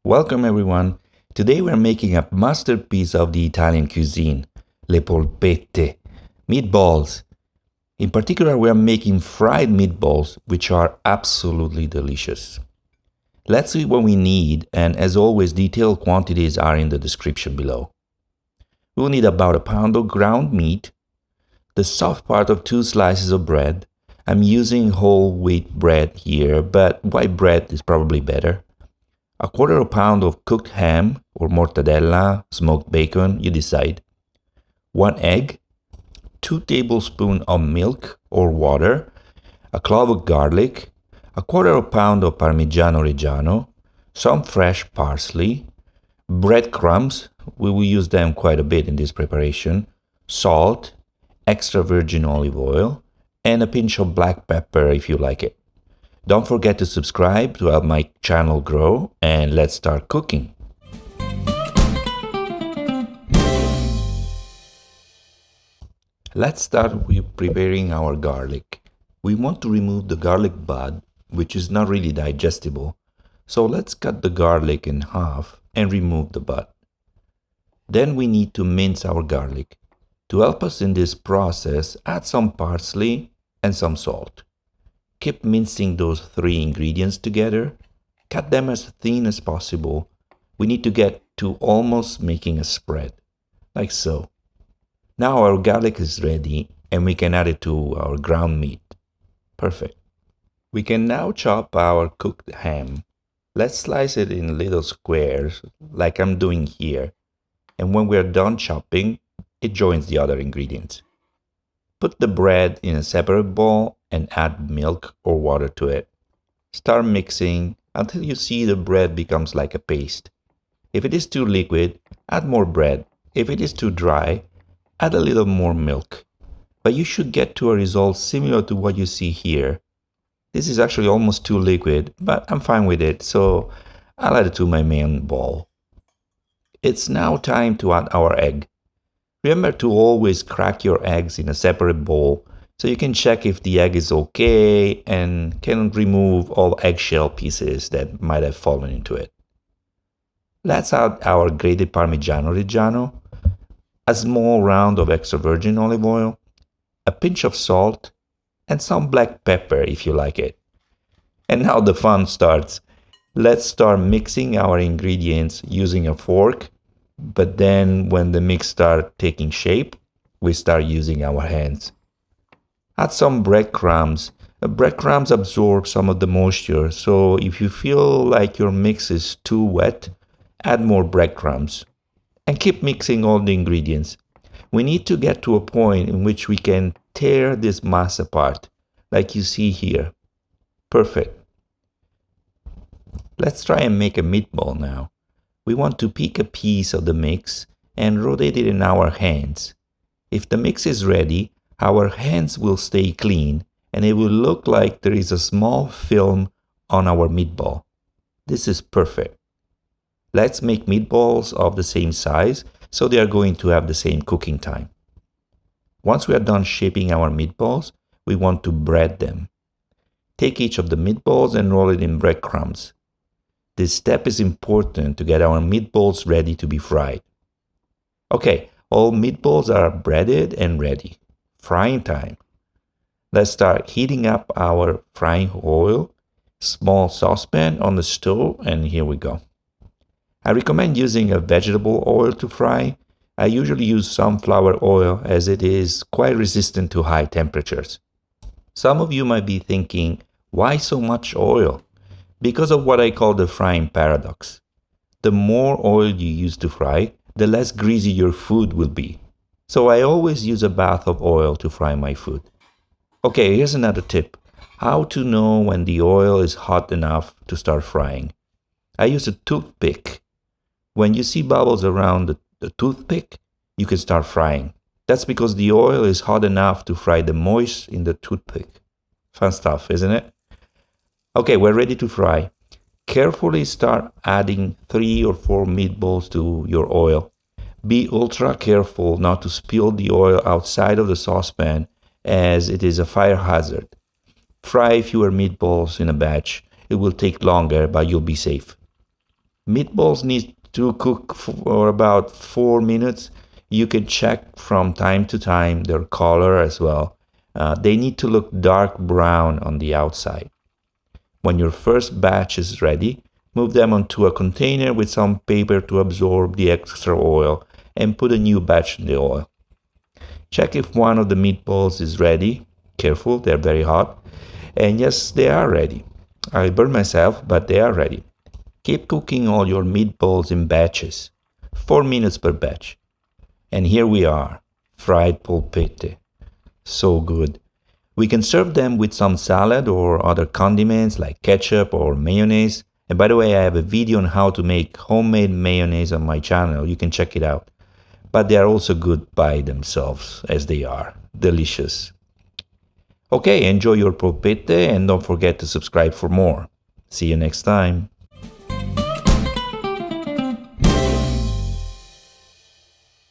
Welcome everyone. Today we're making a masterpiece of the Italian cuisine, le polpette, meatballs. In particular, we're making fried meatballs, which are absolutely delicious. Let's see what we need, and as always, detailed quantities are in the description below. We'll need about a pound of ground meat, the soft part of 2 slices of bread. I'm using whole wheat bread here, but white bread is probably better. A quarter of a pound of cooked ham or mortadella, smoked bacon, you decide. 1 egg, 2 tablespoons of milk or water, a clove of garlic, a quarter of a pound of Parmigiano Reggiano, some fresh parsley, breadcrumbs, we will use them quite a bit in this preparation, salt, extra virgin olive oil, and a pinch of black pepper if you like it. Don't forget to subscribe to help my channel grow, and let's start cooking. Let's start with preparing our garlic. We want to remove the garlic bud, which is not really digestible. So let's cut the garlic in half and remove the bud. Then we need to mince our garlic. To help us in this process, add some parsley and some salt. Keep mincing those 3 ingredients together. Cut them as thin as possible. We need to get to almost making a spread, like so. Now our garlic is ready and we can add it to our ground meat. Perfect. We can now chop our cooked ham. Let's slice it in little squares, like I'm doing here. And when we're done chopping, it joins the other ingredients. Put the bread in a separate bowl and add milk or water to it. Start mixing until you see the bread becomes like a paste. If it is too liquid, add more bread. If it is too dry, add a little more milk. But you should get to a result similar to what you see here. This is actually almost too liquid, but I'm fine with it, so I'll add it to my main bowl. It's now time to add our egg. Remember to always crack your eggs in a separate bowl so you can check if the egg is okay and can remove all eggshell pieces that might have fallen into it. Let's add our grated Parmigiano Reggiano, a small round of extra virgin olive oil, a pinch of salt, and some black pepper if you like it. And now the fun starts. Let's start mixing our ingredients using a fork. But then when the mix starts taking shape, we start using our hands. Add some breadcrumbs. Breadcrumbs absorb some of the moisture, so if you feel like your mix is too wet, add more breadcrumbs. And keep mixing all the ingredients. We need to get to a point in which we can tear this mass apart, like you see here. Perfect. Let's try and make a meatball now. We want to pick a piece of the mix and rotate it in our hands. If the mix is ready, our hands will stay clean and it will look like there is a small film on our meatball. This is perfect. Let's make meatballs of the same size so they are going to have the same cooking time. Once we are done shaping our meatballs, we want to bread them. Take each of the meatballs and roll it in breadcrumbs. This step is important to get our meatballs ready to be fried. Okay, all meatballs are breaded and ready. Frying time. Let's start heating up our frying oil. Small saucepan on the stove, and here we go. I recommend using a vegetable oil to fry. I usually use sunflower oil as it is quite resistant to high temperatures. Some of you might be thinking, why so much oil? Because of what I call the frying paradox. The more oil you use to fry, the less greasy your food will be. So I always use a bath of oil to fry my food. Okay, here's another tip. How to know when the oil is hot enough to start frying. I use a toothpick. When you see bubbles around the toothpick, you can start frying. That's because the oil is hot enough to fry the moist in the toothpick. Fun stuff, isn't it? Okay, we're ready to fry. Carefully start adding 3 or 4 meatballs to your oil. Be ultra careful not to spill the oil outside of the saucepan as it is a fire hazard. Fry fewer meatballs in a batch. It will take longer, but you'll be safe. Meatballs need to cook for about 4 minutes. You can check from time to time their color as well. They need to look dark brown on the outside. When your first batch is ready, move them onto a container with some paper to absorb the extra oil and put a new batch in the oil. Check if one of the meatballs is ready. Careful, they're very hot. And yes, they are ready. I burned myself, but they are ready. Keep cooking all your meatballs in batches, 4 minutes per batch. And here we are, fried polpette. So good. We can serve them with some salad or other condiments like ketchup or mayonnaise. And by the way, I have a video on how to make homemade mayonnaise on my channel. You can check it out. But they are also good by themselves as they are. Delicious. Okay, enjoy your polpette and don't forget to subscribe for more. See you next time.